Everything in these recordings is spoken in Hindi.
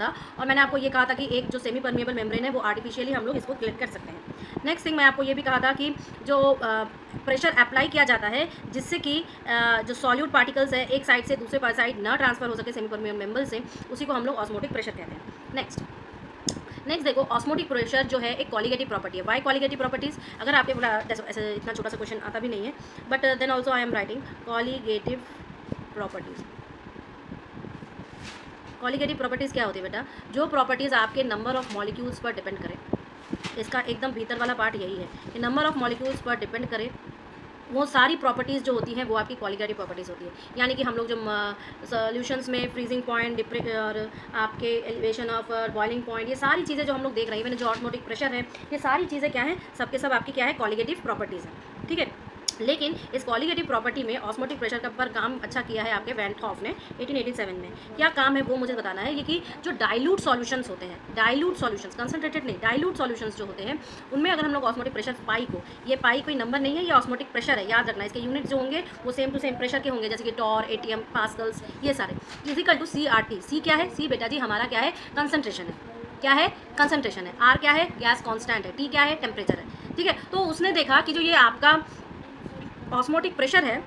था, और मैंने आपको ये कहा था कि एक जो सेमी परमिएबल मेम्ब्रेन है वो आर्टिफिशियली हम लोग इसको क्लियर कर सकते हैं। नेक्स्ट थिंग मैं आपको ये भी कहा था कि जो प्रेशर अप्लाई किया जाता है जिससे कि जो सॉल्यूट पार्टिकल्स है एक साइड से दूसरे साइड ना ट्रांसफ़र हो सके सेमी परमिएबल मेम्ब्रेन से, उसी को हम लोग ऑस्मोटिक प्रेशर कहते हैं। नेक्स्ट देखो, ऑस्मोटिक प्रेशर जो है एक कॉलिगेटिव प्रॉपर्टी है। वाई कॉलिगेटिव प्रॉपर्टीज़, अगर आपके ऐसे इतना छोटा सा क्वेश्चन आता भी नहीं है, but then also I am writing colligative properties. Colligative properties क्या होती है बेटा? जो प्रॉपर्टीज़ आपके नंबर ऑफ मॉलिक्यूल्स पर डिपेंड करें। इसका एकदम भीतर वाला पार्ट यही है कि नंबर ऑफ मॉलिक्यूल्स पर डिपेंड करे, वो सारी प्रॉपर्टीज़ जो होती हैं वो आपकी कॉलिगेटिव प्रॉपर्टीज़ होती है। यानी कि हम लोग जो सॉल्यूशंस में फ्रीजिंग पॉइंट और आपके एलिवेशन ऑफ बॉइलिंग पॉइंट, ये सारी चीज़ें जो हम लोग देख रहे हैं, मैंने जो ऑस्मोटिक प्रेशर है, ये सारी चीज़ें क्या हैं, सबके सब आपकी क्या है, कॉलिगेटिव प्रॉपर्टीज़ हैं। ठीक है, लेकिन इस कॉलिगेटिव प्रॉपर्टी में ऑस्मोटिक प्रेशर का पर काम अच्छा किया है आपके वैन हॉफ ने 1887 में। क्या काम है वो मुझे बताना है। ये कि जो डाइल्यूट सॉल्यूशंस होते हैं, डाइल्यूट सॉल्यूशंस, कंसंट्रेटेड नहीं, डाइल्यूट सॉल्यूशंस जो होते हैं, उनमें अगर हम लोग ऑस्मोटिक प्रेशर पाई को, ये पाई कोई नंबर नहीं है, ये ऑस्मोटिक प्रेशर है, याद रखना। इसके यूनिट जो होंगे वो सेम टू सेम प्रेशर के होंगे, जैसे कि टॉर, एटीएम, पास्कल्स, ये सारे इजिकल टू CRT। सी क्या है? सी बेटा जी हमारा क्या है, कंसंट्रेशन है। क्या है? कंसंट्रेशन है। आर क्या है? गैस कांस्टेंट है। टी क्या है? टेम्परेचर है। ठीक है, तो उसने देखा कि जो ये आपका ऑस्मोटिक प्रेशर है,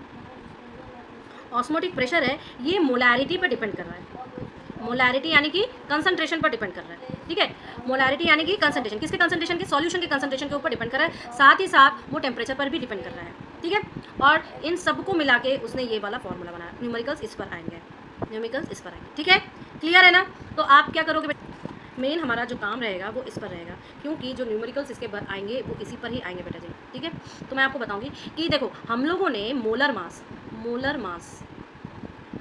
ऑस्मोटिक प्रेशर है, ये मोलैरिटी पर डिपेंड कर रहा है। मोलैरिटी यानी कि कंसंट्रेशन पर डिपेंड कर रहा है। ठीक है, मोलैरिटी यानी कि कंसंट्रेशन, किसके कंसंट्रेशन के? सॉल्यूशन के कंसंट्रेशन के ऊपर डिपेंड कर रहा है, साथ ही साथ वो टेम्परेचर पर भी डिपेंड कर रहा है। ठीक है, और इन सबको मिला के उसने ये वाला फॉर्मूला बनाया। न्यूमेरिकल्स इस पर आएंगे, न्यूमेरिकल्स इस पर आएंगे। ठीक है, क्लियर है ना? तो आप क्या करोगे, मेन हमारा जो काम रहेगा वो इस पर रहेगा, क्योंकि जो न्यूमेरिकल्स इसके पर आएंगे वो इसी पर ही आएंगे बेटा जी। ठीक है, तो मैं आपको बताऊंगी कि देखो हम लोगों ने मोलर मास,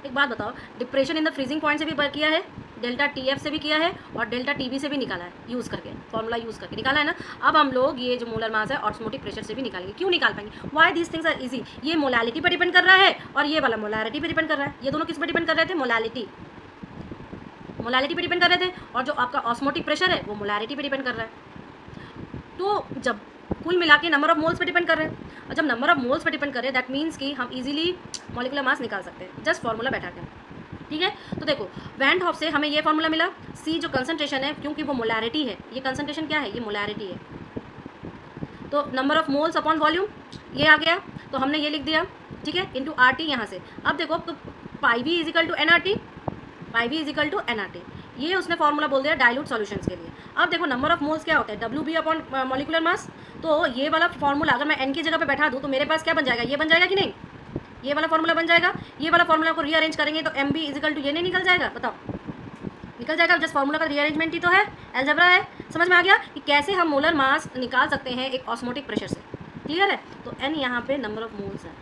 एक बात बताओ, depression in the freezing point से भी किया है, डेल्टा TF से भी किया है, और डेल्टा TB से भी निकाला है, यूज़ करके, फॉर्मूला यूज़ करके निकाला है ना। अब हम लोग ये जो मोलर मास है ऑस्मोटिक प्रेशर से भी निकालेंगे। क्यों निकाल पाएंगे? Why this things are easy. ये मोलैलिटी पर डिपेंड कर रहा है और ये वाला मोलैरिटी पर डिपेंड कर रहा है। ये दोनों किस पर डिपेंड कर रहे थे? मोलैलिटी पे डिपेंड कर रहे थे, और जो आपका ऑस्मोटिक प्रेशर है वो मोलैरिटी पे डिपेंड कर रहा है। तो जब कुल मिला के नंबर ऑफ मोल्स पे डिपेंड कर रहे हैं, और जब नंबर ऑफ मोल्स पे डिपेंड कर रहे हैं दैट मीन्स कि हम इजीली मॉलिक्यूलर मास निकाल सकते हैं, जस्ट फार्मूला बैठा के। ठीक है, तो देखो वैन हॉफ से हमें ये फार्मूला मिला। C जो कंसंट्रेशन है, क्योंकि वो मोलैरिटी है, ये कंसंट्रेशन क्या है, ये मोलैरिटी है, तो number of moles upon volume ये आ गया, तो हमने ये लिख दिया। ठीक है, इंटू RT यहाँ से। अब देखो तो pi V is equal to NRT, pi V is equal to NRT, ये उसने फार्मूला बोल दिया डाइल्यूट सॉल्यूशंस के लिए। अब देखो नंबर ऑफ मोल्स क्या होता है, WB अपॉन मॉलिक्यूलर मास। तो ये वाला फार्मूला अगर मैं N की जगह पे बैठा दूँ तो मेरे पास क्या बन जाएगा, ये बन जाएगा कि नहीं, ये वाला फार्मूला बन जाएगा। ये वाला फार्मूला को रीअरेंज करेंगे तो MB इजिकल टू ये नहीं निकल जाएगा, बताओ निकल जाएगा। जस्ट फार्मूला का रीअरेंजमेंट ही तो है, अलजेब्रा है। समझ में आ गया कि कैसे हम मोलर मास निकाल सकते हैं एक ऑस्मोटिक प्रेशर से। क्लियर है? तो N यहाँ पे नंबर ऑफ मोल्स है।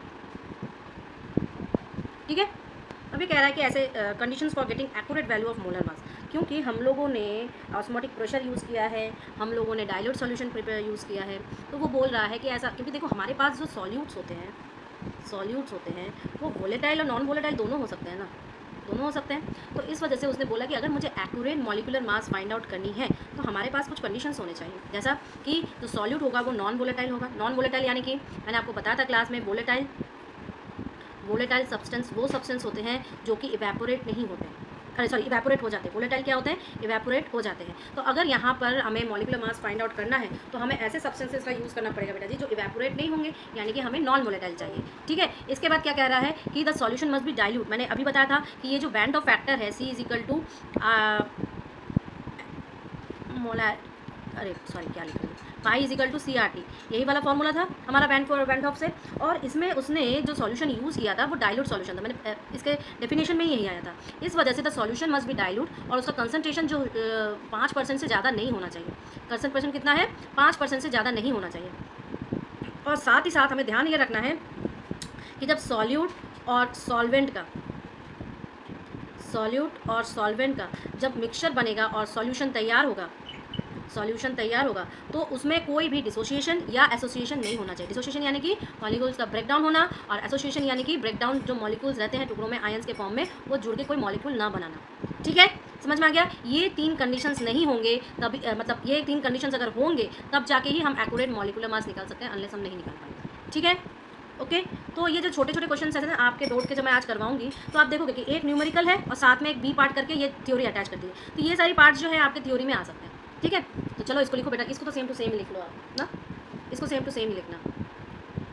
ठीक है, अभी कह रहा है कि ऐसे conditions for getting accurate value of molar mass, क्योंकि हम लोगों ने ऑस्मोटिक प्रेशर यूज़ किया है, हम लोगों ने डाइल्यूट सॉल्यूशन यूज़ किया है, तो वो बोल रहा है कि ऐसा, क्योंकि देखो हमारे पास जो सॉल्यूट्स होते हैं वो वोलेटाइल और नॉन वोलेटाइल दोनों हो सकते हैं ना, दोनों हो सकते हैं। तो इस वजह से उसने बोला कि अगर मुझे accurate molecular mass find out करनी है तो हमारे पास कुछ कंडीशंस होने चाहिए, जैसा कि जो सॉल्यूट होगा वो नॉन वोलेटाइल होगा। नॉन वोलेटाइल यानी कि मैंने आपको बताया था क्लास में, वोलेटाइल सब्सटेंस वो सब्सटेंस होते हैं जो कि इवेपोरेट नहीं होते, अरे सॉरी इवेपोरेट हो जाते हैं। वोलेटाइल क्या होते हैं? इवेपोरेट हो जाते हैं। तो अगर यहाँ पर हमें मॉलिक्यूलर मास फाइंड आउट करना है तो हमें ऐसे सब्सटेंसेस का यूज़ करना पड़ेगा बेटा जी जो इवेपोरेट नहीं होंगे, यानी कि हमें नॉन वोलेटाइल चाहिए। ठीक है, इसके बाद क्या कह रहा है कि the solution must be dilute. मैंने अभी बताया था कि ये जो बैंड ऑफ फैक्टर है C इजिकल टू क्या लिख रही हूँ, पाई इजिकल टू CRT, यही वाला फॉर्मूला था हमारा बैंड ऑफ से। और इसमें उसने जो सॉल्यूशन यूज़ किया था वो डाइल्यूट सॉल्यूशन था, मैंने इसके डेफिनेशन में ही यही आया था। इस वजह से the solution must be dilute, और उसका कंसंट्रेशन जो 5% से ज़्यादा नहीं होना चाहिए। कंसंट्रेशन कितना है? 5% से ज़्यादा नहीं होना चाहिए। और साथ ही साथ हमें ध्यान ये रखना है कि जब सॉल्यूट और सॉल्वेंट का जब मिक्सचर बनेगा और सॉल्यूशन तैयार होगा तो उसमें कोई भी डिसोसिएशन या एसोसिएशन नहीं होना चाहिए। डिसोसिएशन यानी कि मॉलिक्यूल्स का ब्रेकडाउन होना, और एसोसिएशन यानी कि ब्रेकडाउन जो मॉलिक्यूल्स रहते हैं टुकड़ों में आयंस के फॉर्म में, वो जुड़ के कोई मॉलिक्यूल ना बनाना। ठीक है, समझ में आ गया? ये 3 कंडीशंस नहीं होंगे तभी मतलब ये 3 कंडीशंस अगर होंगे तब जाके ही हम एक्यूरेट मॉलिक्यूलर मास निकाल सकते हैं, अनलेस हम नहीं निकाल पाएंगे। ठीक है, ओके तो ये जो छोटे छोटे क्वेश्चन है ना आपके बोर्ड के, जब मैं आज करवाऊंगी तो आप देखोगे कि एक न्यूमेरिकल है और साथ में एक बी पार्ट करके ये थ्योरी अटैच कर दी है। तो ये सारी पार्ट्स जो है आपके थ्योरी में आ सकते हैं। ठीक है, तो चलो इसको लिखो बेटा, इसको तो सेम टू सेम ही लिख लो आप ना, इसको सेम टू सेम ही लिखना।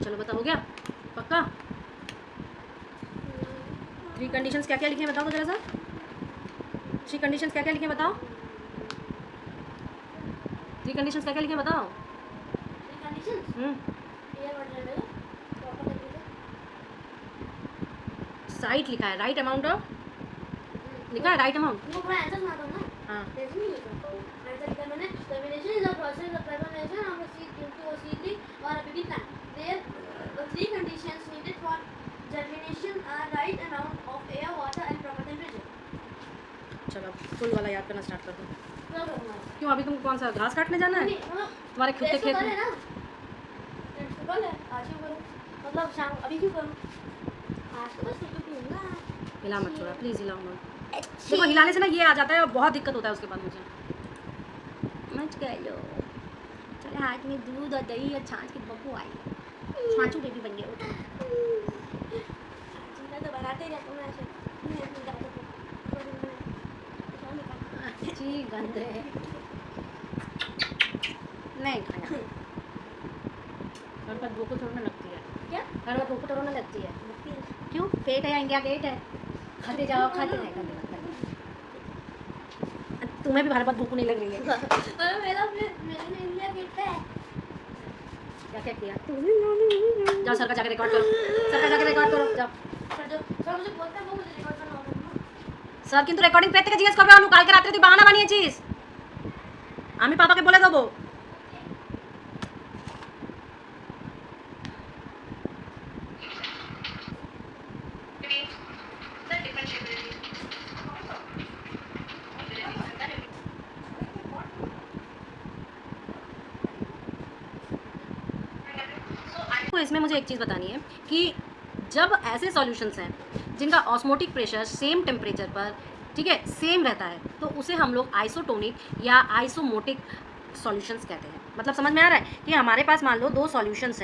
चलो बता, हो गया पक्का? 3 कंडीशंस क्या क्या लिखे बताओ तो जरा सा। 3 कंडीशंस क्या क्या लिखे बताओ। 3 कंडीशंस क्या क्या लिखे बताओ। साइट लिखा है, राइट अमाउंट ऑफ लिखा है, राइट अमाउंट। हाँ चलो फुल वाला याद करना स्टार्ट कर दो। क्यों अभी तुम कौन सा घास काटने जाना है तुम्हारे खुद के खेत में? मतलब शाम अभी क्यों करूँ? आज तो बस पीऊंगा। हिला मत छोड़ा प्लीज़, हिलाओ मत। देखो हिलाने से ना ये आ जाता है और बहुत दिक्कत होता है उसके बाद मुझे। मच गए लो। चले हाथ में दूध और दही और छाछ की बब्बू आई, छाछू बेबी बन गए। तो बनाते ही रहता हूँ ऐसे। अच्छी गंध है, नहीं खाना। हर बात भूख थोड़ा ना लगती है। क्या? हर बात भूख थोड़ा ना लगती है। क्यों? पेट है या इंडिया गेट है, खाते जाओ खाते रहे। तुम्हें भी हर बात भूख नहीं लग रही है? मेरा इंडिया गेट है। क्या क्या किया? जाओ सर का जाके रिकॉर्ड करो, सर का जाके रिकॉर्ड करो जाओ। सर मुझे बोलता है वो मुझे रिकॉर्ड करना होगा। सर কিন্তু রেকর্ডিং পেতে জিজ্ঞেস করবে অনু, কালকে রাতে তুই বাহানা বানিয়েছিস, আমি পাপাকে বলে দেবো। तो इसमें मुझे एक चीज़ बतानी है कि जब ऐसे सॉल्यूशंस हैं जिनका ऑस्मोटिक प्रेशर सेम टेम्परेचर पर, ठीक है, सेम रहता है, तो उसे हम लोग आइसोटोनिक या आइसोमोटिक सॉल्यूशंस कहते हैं। मतलब समझ में आ रहा है कि हमारे पास मान लो दो सॉल्यूशंस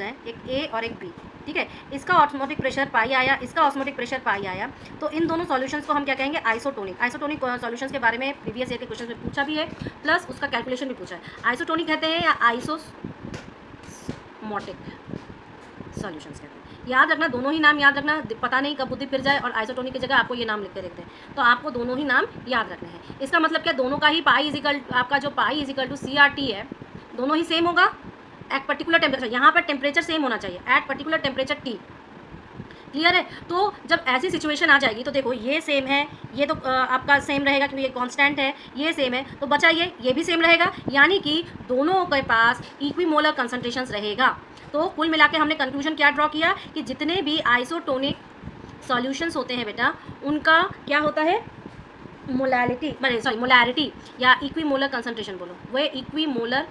हैं, एक ए और एक बी, ठीक है, इसका ऑस्मोटिक प्रेशर पाई आया, इसका ऑस्मोटिक प्रेशर पाई आया, तो इन दोनों सॉल्यूशंस को हम क्या कहेंगे? आइसोटोनिक। आइसोटोनिक सॉल्यूशंस के बारे में प्रीवियस ईयर के क्वेश्चन में पूछा भी है, प्लस उसका कैलकुलेशन भी पूछा है। आइसोटोनिक कहते हैं या आइसोमोटिक सॉल्यूशंस कहते हैं। याद रखना, दोनों ही नाम याद रखना, पता नहीं कब बुद्धि फिर जाए और आइसोटोनिक की जगह आपको ये नाम लिख के रखते हैं, तो आपको दोनों ही नाम याद रखने हैं। इसका मतलब क्या? दोनों का ही पाई इजिकल, आपका जो पाई इजिकल टू CRT है, दोनों ही सेम होगा एट पर्टिकुलर टेम्परेचर। यहाँ पर टेम्परेचर सेम होना चाहिए at particular temperature T। Clear है? तो जब ऐसी सिचुएशन आ जाएगी तो देखो ये सेम है, ये तो आपका सेम रहेगा क्योंकि ये कांस्टेंट है, ये सेम है, तो बचा ये भी सेम रहेगा, यानी कि दोनों के पास इक्विमोलर कंसंट्रेशंस रहेगा। तो कुल मिला के हमने कंक्लूजन क्या ड्रॉ किया कि जितने भी आइसोटोनिक सॉल्यूशंस होते हैं बेटा, उनका क्या होता है? मोलैरिटी या इक्विमोलर कंसंट्रेशन बोलो, वे इक्विमोलर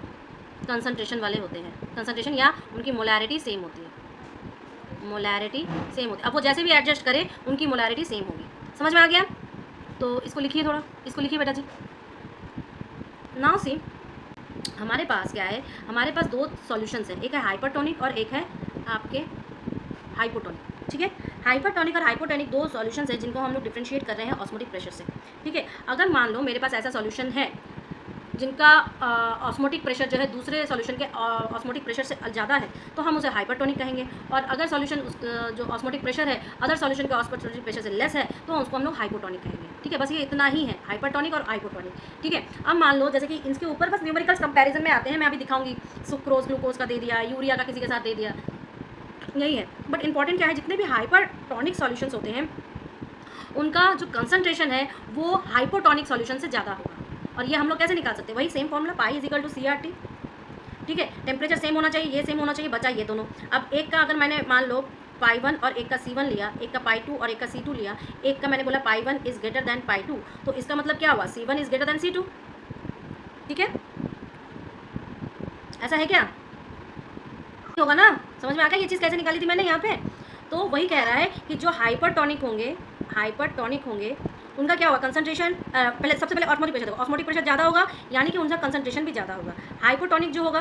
कंसंट्रेशन वाले होते हैं, कंसंट्रेशन या उनकी मोलैरिटी सेम होती है, मोलैरिटी सेम होती है। अब वो जैसे भी एडजस्ट करें उनकी मोलैरिटी सेम होगी। समझ में आ गया? तो इसको लिखिए, थोड़ा इसको लिखिए बेटा जी। नाउ सी हमारे पास क्या है? हमारे पास दो सॉल्यूशंस हैं, एक है हाइपरटोनिक और एक है आपके हाइपोटोनिक, ठीक है। हाइपरटोनिक और हाइपोटोनिक दो सॉल्यूशंस हैं जिनको हम लोग डिफरेंशिएट कर रहे हैं ऑस्मोटिक प्रेशर से, ठीक है। अगर मान लो मेरे पास ऐसा सॉल्यूशन है जिनका ऑस्मोटिक प्रेशर जो है दूसरे सॉल्यूशन के ऑस्मोटिक प्रेशर से ज़्यादा है, तो हम उसे हाइपरटोनिक कहेंगे। और अगर सॉल्यूशन जो ऑस्मोटिक प्रेशर है अदर सॉल्यूशन के ऑस्मोटिक प्रेशर से लेस है, तो उसको हम लोग हाइपोटोनिक कहेंगे, ठीक है। बस ये इतना ही है, हाइपरटोनिक और हाइपोटोनिक, ठीक है। अब मान लो जैसे कि इसके ऊपर बस न्यूमेरिकल्स कंपैरिजन में आते हैं, मैं अभी दिखाऊंगी। सुक्रोज ग्लूकोज का दे दिया, यूरिया का किसी के साथ दे दिया, यही है। बट इंपॉर्टेंट क्या है? जितने भी हाइपरटोनिक सॉल्यूशंस होते हैं उनका जो कंसंट्रेशन है वो हाइपोटोनिक सॉल्यूशन से ज़्यादा होगा। और ये हम लोग कैसे निकाल सकते हैं? वही same formula, pi is equal to CRT, ठीक है। टेम्परेचर सेम होना चाहिए, ये सेम होना चाहिए, बचा ये दोनों। अब एक का अगर मैंने मान लो π1 और एक का C1 लिया, एक का π2 और एक का C2 लिया, एक का मैंने बोला π1 इज़ ग्रेटर दैन π2, तो इसका मतलब क्या हुआ? C1 is greater than C2, ठीक है। ऐसा है क्या? होगा ना? समझ में आ गया ये चीज़ कैसे निकाली थी मैंने यहाँ पे? तो वही कह रहा है कि जो हाइपरटोनिक होंगे उनका क्या होगा? कंसंट्रेशन पहले सबसे पहले ऑस्मोटिक प्रेशर होगा, ऑस्मोटिक प्रेशर ज़्यादा होगा यानी कि उनका कंसंट्रेशन भी ज़्यादा होगा। हाइपोटोनिक जो होगा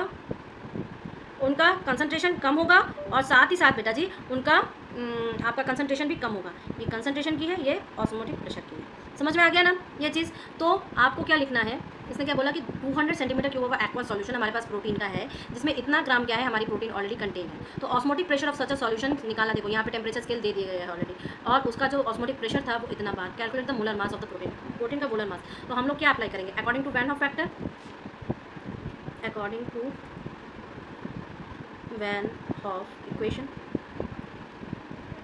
उनका कंसंट्रेशन कम होगा और साथ ही साथ बेटा जी उनका आपका कंसंट्रेशन भी कम होगा। ये कंसंट्रेशन की है, ये ऑस्मोटिक प्रेशर की है। समझ में आ गया ना ये चीज़? तो आपको क्या लिखना है, इसने क्या बोला कि 200 centimetre cube of aqua solution हमारे पास प्रोटीन का है, जिसमें इतना ग्राम क्या है, हमारी प्रोटीन ऑलरेडी कंटेन है। तो osmotic pressure of such a solution निकालना, देखो यहाँ पे टेम्परेचर स्केल दे दिया गया है ऑलरेडी, और उसका जो ऑस्मोटिक प्रेशर था वो इतना bar. Calculate the molar mass of the protein का मोलर मास। तो हम लोग क्या अप्लाई करेंगे, according to van Hoff factor, according to van Hoff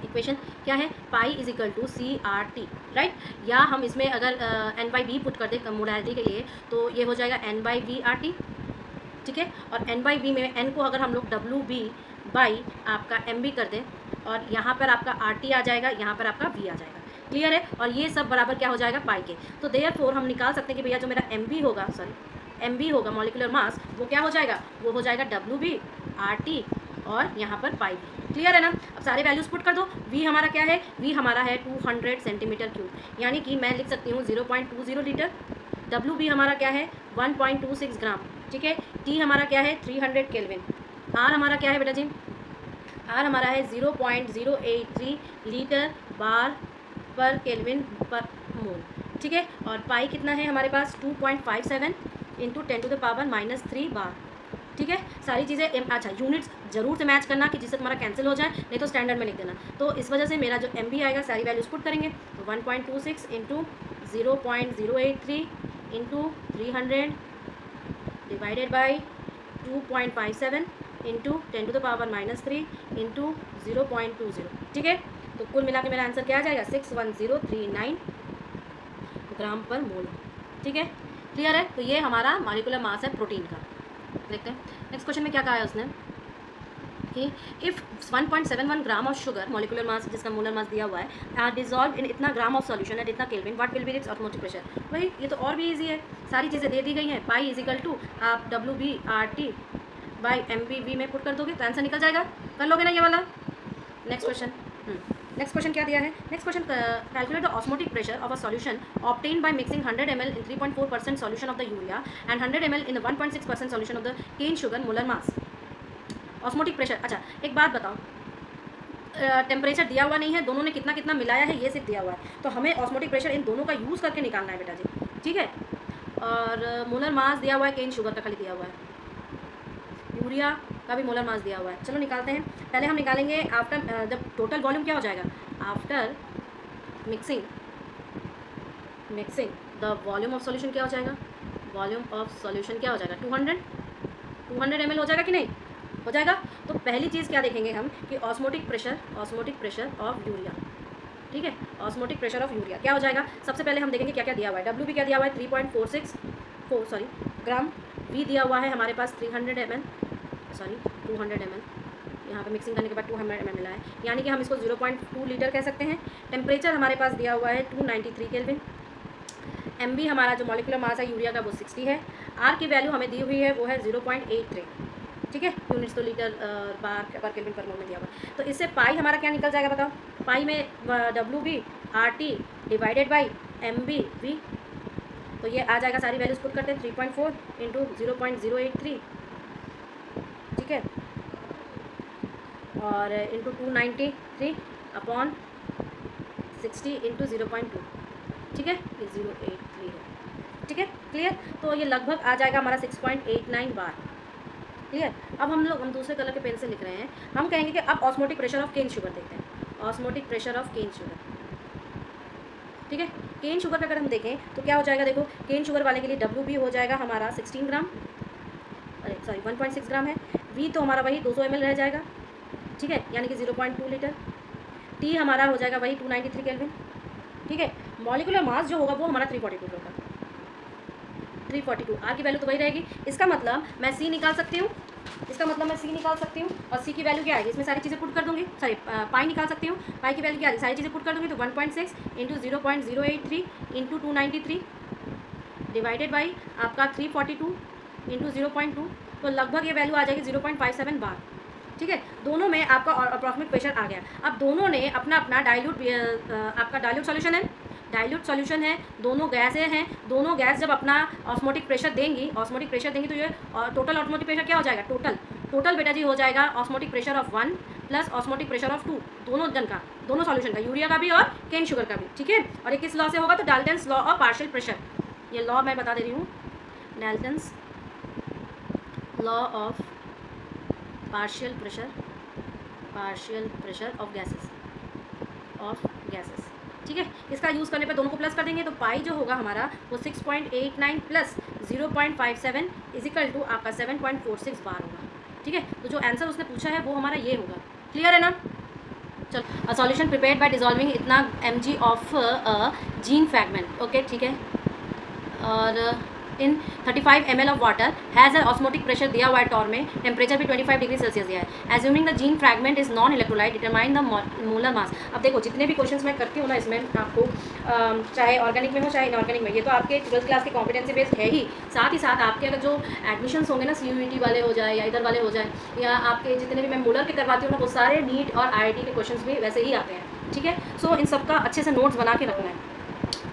equation क्या है, pi is equal to CRT, right. या हम इसमें अगर N/V पुट कर दें मोडालिटी के लिए, तो ये हो जाएगा N/VRT, ठीक है। और N/V में N को अगर हम लोग WB बाई आपका MB कर दें, और यहाँ पर आपका RT आ जाएगा, यहाँ पर आपका V आ जाएगा। क्लियर है? और ये सब बराबर क्या हो जाएगा, पाई के। तो देयरफॉर हम निकाल सकते हैं कि भैया जो मेरा MB होगा मॉलिक्यूलर मास, वो क्या हो जाएगा, वो हो जाएगा WB RT और यहाँ पर पाई भी। क्लियर है ना? अब सारे वैल्यूज़ पुट कर दो। V हमारा क्या है, V हमारा है 200 सेंटीमीटर क्यूब, यानी कि मैं लिख सकती हूँ 0.20 लीटर। WB हमारा क्या है 1.26 ग्राम, ठीक है। T हमारा क्या है 300 केल्विन। R हमारा क्या है बेटा जी, R हमारा है 0.083 लीटर बार पर केल्विन पर मोल, ठीक है। और पाई कितना है हमारे पास 2.57 इंटू 10⁻³ बार, ठीक है। सारी चीज़ें अच्छा यूनिट्स जरूर से मैच करना कि जिससे तुम्हारा कैंसिल हो जाए, नहीं तो स्टैंडर्ड में लिख देना। तो इस वजह से मेरा जो MB आएगा, सारी वैल्यूज पुट करेंगे, तो 1.26 into 0.083 into 300 divided by 2.57 into 10⁻³ into 0.20, ठीक है। तो कुल मिला के मेरा आंसर क्या आ जाएगा 61039 ग्राम पर मोल, ठीक है। क्लियर है? तो ये हमारा मॉलिक्यूलर मास है प्रोटीन का। देखते हैं नेक्स्ट क्वेश्चन में क्या कहा है उसने कि if 1.71 gram of sugar molecular mass, जिसका मोलर मास दिया हुआ है, डिजॉल्व इन इतना ग्राम ऑफ सॉल्यूशन एट इतना kelvin, what will be it's osmotic pressure. वही, ये तो और भी इजी है, सारी चीज़ें दे दी गई हैं। पाई इज इक्वल टू आप WB/RT बाई MBV में पुट कर दोगे तो आंसर निकल जाएगा। कर लोगे ना ये वाला? नेक्स्ट क्वेश्चन, नेक्स्ट क्वेश्चन क्या दिया है, next question, calculate the osmotic pressure of a solution obtain by mixing 100 ml in 3.4% solution of the urea and 100 ml in 1.6% solution of the cane sugar, molar mass. Osmotic pressure, अच्छा एक बात बताओ, टेम्परेचर दिया हुआ नहीं है, दोनों ने कितना कितना मिलाया है ये सिर्फ दिया हुआ है, तो हमें ऑस्मोटिक प्रेशर इन दोनों का यूज़ करके निकालना है बेटा जी, ठीक है। और मोलर मास दिया हुआ है, केन शुगर का खाली दिया हुआ है, यूरिया का भी मोलर मास दिया हुआ है। चलो निकालते हैं। पहले हम निकालेंगे आफ्टर, जब टोटल वॉल्यूम क्या हो जाएगा, after mixing the volume of solution क्या हो जाएगा, वॉल्यूम ऑफ सॉल्यूशन क्या हो जाएगा 200 ml हो जाएगा कि नहीं हो जाएगा। तो पहली चीज़ क्या देखेंगे हम कि ऑस्मोटिक प्रेशर ऑफ यूरिया, ठीक है। ऑस्मोटिक प्रेशर ऑफ यूरिया क्या हो जाएगा, सबसे पहले हम देखेंगे क्या क्या दिया हुआ है। WB क्या दिया हुआ है 3.46 ग्राम, V दिया हुआ है हमारे पास 200 ml, यहाँ पे मिक्सिंग करने के बाद 200 ml मिला है, यानी कि हम इसको 0.2 लीटर कह सकते हैं। टेम्परेचर हमारे पास दिया हुआ है 293 केल्विन। MB हमारा जो मॉलिक्यूलर मास है यूरिया का वो 60 है। R की वैल्यू हमें दी हुई है वो है 0.83, ठीक है। यूनिट्स तो लीटर बार पर केल्विन पर मोल में दिया हुआ है। तो इससे पाई हमारा क्या निकल जाएगा बताओ, पाई में WB/RT डिवाइडेड बाई MBV, तो ये आ जाएगा, सारी वैल्यूज पुट करते हैं 3.4 इंटू 0.083, ठीक है, और इंटू 293 अपॉन 60 इंटू 0.2, ठीक है, ये 083 है, ठीक है। क्लियर? तो ये लगभग आ जाएगा हमारा 6.89 बार। क्लियर? अब हम दूसरे कलर के पेन से लिख रहे हैं। हम कहेंगे कि अब osmotic pressure of cane sugar देखते हैं, osmotic pressure of cane sugar, ठीक है। केन शुगर का अगर हम देखें तो क्या हो जाएगा, देखो केन शुगर वाले के लिए WB हो जाएगा हमारा 16 ग्राम, अरे सॉरी 1.6 ग्राम है। V तो हमारा वही 200 ml रह जाएगा, ठीक है, यानी कि 0.2 लीटर। T हमारा हो जाएगा वही 293 केल्विन, ठीक है। मॉलिक्यूलर मास जो होगा वो हमारा 342 होगा, 342। R की वैल्यू तो वही रहेगी। इसका मतलब मैं C निकाल सकती हूँ, और C की वैल्यू क्या आएगी, इसमें सारी चीज़ें पुट कर दूँगी, सॉरी पाई निकाल सकती हूँ, पाई की वैल्यू क्या आएगी, सारी चीज़ें पुट कर दूँगी, तो 1.6 इंटू 0.083 इंटू 293 डिवाइडेड बाई आपका 342 इंटू 0.2, तो लगभग ये वैल्यू आ जाएगी 0.57 बार, ठीक है। दोनों में आपका अप्रॉक्सीमेट प्रेशर आ गया। अब दोनों ने अपना अपना आपका डाइल्यूट सॉल्यूशन है, दोनों गैसें हैं, दोनों गैस जब अपना ऑस्मोटिक प्रेशर देंगी तो ये टोटल ऑस्मोटिक प्रेशर क्या हो जाएगा, टोटल टोटल बेटा जी हो जाएगा osmotic pressure of 1 plus osmotic pressure of 2, दोनों जन का, दोनों सॉल्यूशन का, यूरिया का भी और केन शुगर का भी, ठीक है। और ये किस लॉ से होगा, तो Dalton's law of partial pressure, ये लॉ मैं बता दे रही हूँ, Dalton's law of partial pressure of gases, ठीक है। इसका यूज़ करने पे दोनों को प्लस कर देंगे, तो पाई जो होगा हमारा वो 6.89 प्लस 0.57 इजिकल टू आपका 7.46 बार होगा, ठीक है। तो जो आंसर उसने पूछा है वो हमारा ये होगा, क्लियर है ना। चलो, a solution prepared by dissolving इतना mg of gene fragment, okay, ठीक है। और इन 35 ml of water has osmotic pressure दिया हुआ है टॉर में, टेम्परेचर भी 25 डिग्री सेल्सियस दिया है। Assuming the gene fragment is non electrolyte, determine the molar मास। अब देखो जितने भी क्वेश्चंस मैं करती हूँ ना इसमें आपको, चाहे ऑर्गेनिक में हो चाहे इनऑर्गेनिक में, ये तो आपके 12th क्लास के कॉम्पिटेंसी बेस्ड है ही, साथ ही साथ आपके अगर जो एडमिशन्स होंगे ना CUET वाले हो जाए या इधर वाले हो जाए, या आपके जितने भी मैं मोलर के करवाती हूँ ना, वो सारे नीट और IIT के क्वेश्चन भी वैसे ही आते हैं, ठीक है। सो इन सबका अच्छे से नोट्स बना के रखना है।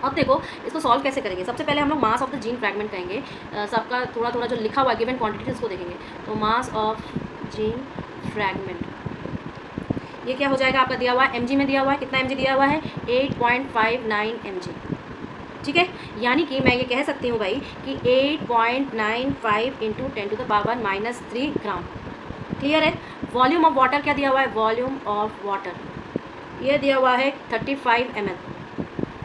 अब देखो इसको सॉल्व कैसे करेंगे। सबसे पहले हम लोग मास ऑफ द जीन फ्रैगमेंट कहेंगे, सबका थोड़ा थोड़ा जो लिखा हुआ है गिवन क्वांटिटी उसको देखेंगे। तो मास ऑफ जीन फ्रैगमेंट ये क्या हो जाएगा, आपका दिया हुआ है mg में, दिया हुआ है कितना mg दिया हुआ है, 8.59 mg, ठीक है। यानी कि मैं ये कह सकती हूँ भाई कि 8.95 इंटू 10⁻³ ग्राम, क्लियर है। वॉल्यूम ऑफ वाटर क्या दिया हुआ है, वॉल्यूम ऑफ वाटर ये दिया हुआ है 35 ml,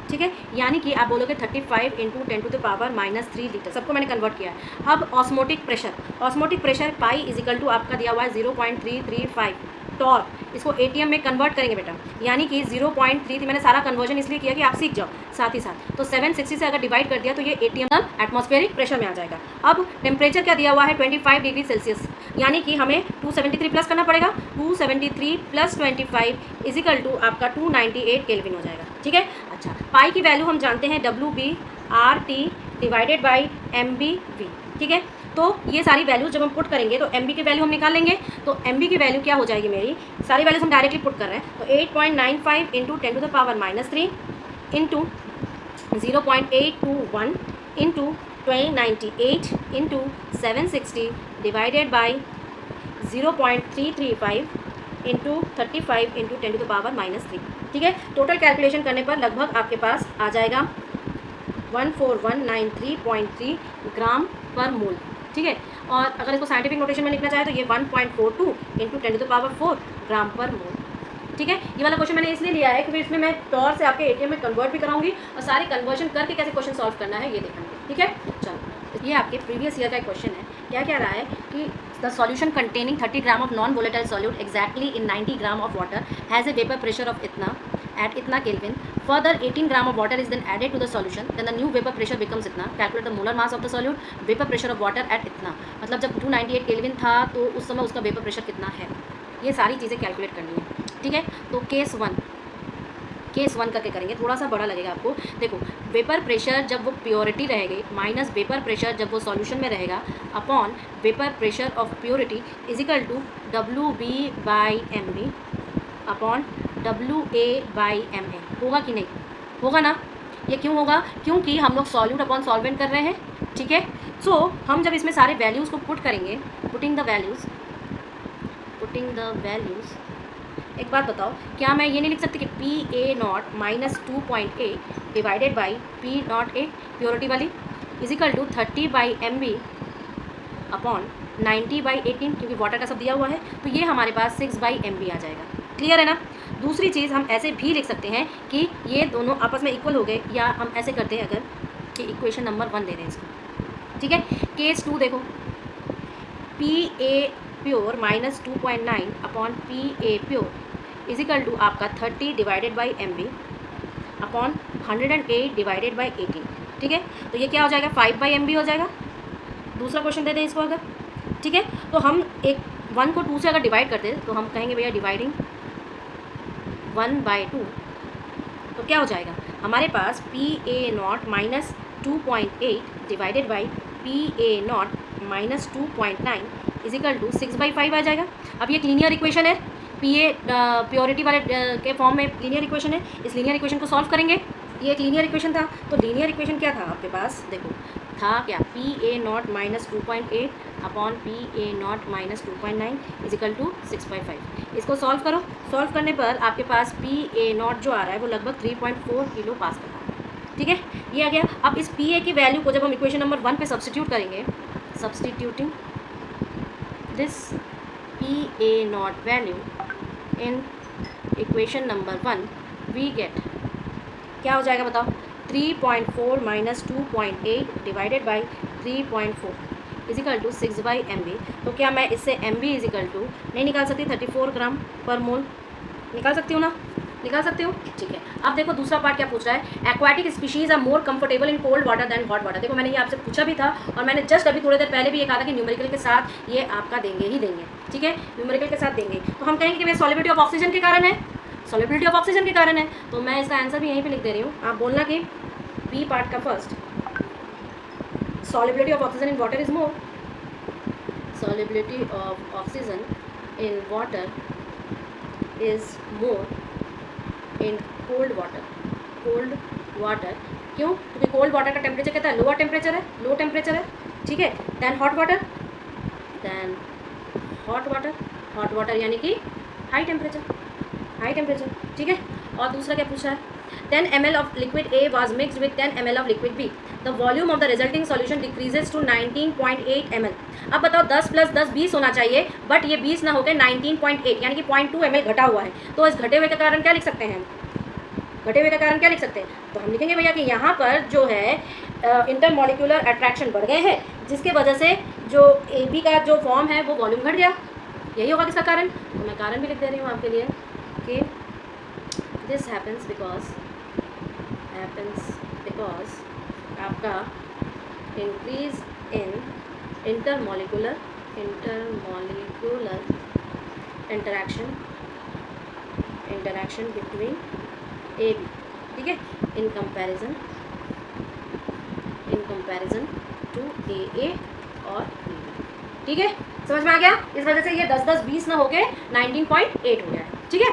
ठीक है। यानी कि आप बोलोगे 35 इंटू 10⁻³ लीटर, सबको मैंने कन्वर्ट किया है। अब osmotic pressure pi is equal to आपका दिया हुआ है 0.335 टॉर, इसको ATM में कन्वर्ट करेंगे बेटा, यानी कि 0.33, मैंने सारा कन्वर्जन इसलिए किया कि आप सीख जाओ साथ ही साथ। तो 760 से अगर डिवाइड कर दिया तो ये ATM एटमॉस्फेरिक प्रेशर में आ जाएगा। अब टेम्परेचर क्या दिया हुआ है 25 डिग्री सेल्सियस, यानी कि हमें 273 प्लस करना पड़ेगा, 273 प्लस 25 इजिकल टू आपका 298 केल्विन हो जाएगा, ठीक है। अच्छा, पाई की वैल्यू हम जानते हैं WBRT डिवाइडेड बाई MBV, ठीक है। तो ये सारी वैल्यूज जब हम पुट करेंगे तो MB की वैल्यू हम निकाल लेंगे, तो MB की वैल्यू क्या हो जाएगी मेरी, सारी वैल्यूज हम डायरेक्टली पुट कर रहे हैं, तो 8.95 into 10⁻³ into 0.821 into 298 into 760 divided by 0.335 into 35 into 10⁻³ ठीक है। टोटल कैलकुलेशन करने पर लगभग आपके पास आ जाएगा 14193.3 ग्राम पर मोल, ठीक है। और अगर इसको साइंटिफिक नोटेशन में लिखना चाहे तो ये 1.42 इंटू 10⁴ ग्राम पर मोल, ठीक है। ये वाला क्वेश्चन मैंने इसलिए लिया है क्योंकि इसमें मैं टॉर से आपके ATM में कन्वर्ट भी कराऊंगी और सारे कन्वर्जन करके कैसे क्वेश्चन सॉल्व करना है ये दिखाएंगे, ठीक है। चलो, ये आपके प्रीवियस ईयर का क्वेश्चन है। क्या क्या रहा है कि the solution containing 30 gram of non volatile solute exactly in 90 gram of water has a vapour pressure of इतना at इतना Kelvin. Further 18 gram of water is then added to the solution. Then the new vapor pressure becomes इतना. Calculate the molar mass of the solute. Vapor pressure of water at इतना. मतलब जब 298 Kelvin था तो उस समय उसका वेपर प्रेशर कितना है, ये सारी चीज़ें कैलकुलेट करनी है, ठीक है। तो केस वन करके करेंगे, थोड़ा सा बड़ा लगेगा आपको। देखो, वेपर प्रेशर जब वो प्योरिटी रहेगी माइनस वेपर प्रेशर जब वो सॉल्यूशन में रहेगा upon vapour pressure of purity is equal to WB/MB upon WA/MA होगा कि नहीं, होगा ना। ये क्यों होगा, क्योंकि हम लोग सॉल्यूट अपॉन सॉल्वेंट कर रहे हैं, ठीक है। सो हम जब इसमें सारे वैल्यूज़ को पुट करेंगे, पुटिंग द वैल्यूज़, एक बात बताओ, क्या मैं ये नहीं लिख सकती कि PA0 -2.8 divided by P0A purity वाली इजिकल टू 30/MB अपॉन 90/18, क्योंकि वाटर का सब दिया हुआ है, तो ये हमारे पास 6/MB आ जाएगा, क्लियर है ना। दूसरी चीज़ हम ऐसे भी लिख सकते हैं कि ये दोनों आपस में इक्वल हो गए, या हम ऐसे करते हैं अगर कि इक्वेशन नंबर 1 दे दें इसको, ठीक है। केस 2 देखो, PA pure -2.9 upon PA pure is equal to आपका 30 divided by MB upon 108 divided by 18, ठीक है। तो ये क्या हो जाएगा, 5/MB हो जाएगा। दूसरा क्वेश्चन दे दें इसको अगर, ठीक है। तो हम एक 1 को 2 से अगर डिवाइड करते तो हम कहेंगे भैया डिवाइडिंग 1/2, तो क्या हो जाएगा हमारे पास PA0 -2.8 divided by PA0 -2.9 is equal to 6/5 आ जाएगा। अब ये लीनियर इक्वेशन है, PA प्योरिटी वाले के फॉर्म में लीनियर इक्वेशन है। इस लीनियर इक्वेशन को सॉल्व करेंगे, ये एक लीनियर इक्वेशन था। तो लीनियर इक्वेशन क्या था आपके पास, देखो था क्या, P A not minus 2.8 upon P A not minus 2.9 is equal to 6/5। इसको सॉल्व करो, सॉल्व करने पर आपके पास पी ए नॉट जो आ रहा है वो लगभग 3.4 किलो पास्कल आ रहा है। ठीक है, ये आ गया। अब इस पी ए की वैल्यू को जब हम इक्वेशन नंबर 1 पे सब्सटीट्यूट करेंगे, substituting this P A not value in equation number 1 we get, क्या हो जाएगा बताओ, 3.4 minus 2.8 divided by 3.4 is equal to 6/mv। तो क्या मैं इससे mv इजिकल टू नहीं निकाल सकती, 34 ग्राम पर मोल निकाल सकती हूँ ना, निकाल सकती हूँ। ठीक है, अब देखो दूसरा पार्ट क्या पूछ रहा है, aquatic species are more comfortable in cold water than hot water. देखो मैंने ये आपसे पूछा भी था और मैंने जस्ट अभी थोड़ी देर पहले भी ये कहा था कि न्यूमेरिकल के साथ ये आपका देंगे ही देंगे। ठीक है, न्यूमेरिकल के साथ देंगे। तो हम कहेंगे कि भाई सॉलिबिलिटी ऑफ ऑक्सीजन के कारण है, सॉलिबिलिटी ऑफ ऑक्सीजन के कारण है, तो मैं इसका आंसर भी यहीं पे लिख दे रही हूँ। आप बोलना कि बी पार्ट का first, solubility of oxygen in water is more, solubility of oxygen in water is more in cold water, cold water क्यों, क्योंकि कोल्ड वाटर का टेम्परेचर कितना है, लोअर टेम्परेचर है, लो टेम्परेचर है। ठीक है, than hot water, than hot water, hot water यानी कि हाई टेम्परेचर, हाई टेम्परेचर। ठीक है, और दूसरा क्या पूछा है, 10 ml of liquid A was mixed with 10 ml of liquid B. The volume of the resulting solution decreases to 19.8 ml. अब बताओ 10 + 10 20 होना चाहिए, बट ये 20 ना होकर 19.8 यानी कि 0.2 ml घटा हुआ है। तो इस घटे हुए का कारण क्या लिख सकते हैं, घटे हुए का कारण क्या लिख सकते हैं, तो हम लिखेंगे भैया कि यहाँ पर जो है इंटरमॉलिक्यूलर अट्रैक्शन बढ़ गए हैं, जिसके वजह से जो AB का जो फॉर्म है वो वॉल्यूम घट गया। यही होगा किसका कारण, तो मैं कारण भी लिख दे रही हूँ आपके लिए कि दिस हैपन्स बिकॉज आपका increase in intermolecular interaction between A B. ठीक है, इन कंपैरिजन टू ए और बी। ठीक है, समझ में आ गया। इस वजह से ये 10 10 20 ना होके 19.8 हो गया है। ठीक है।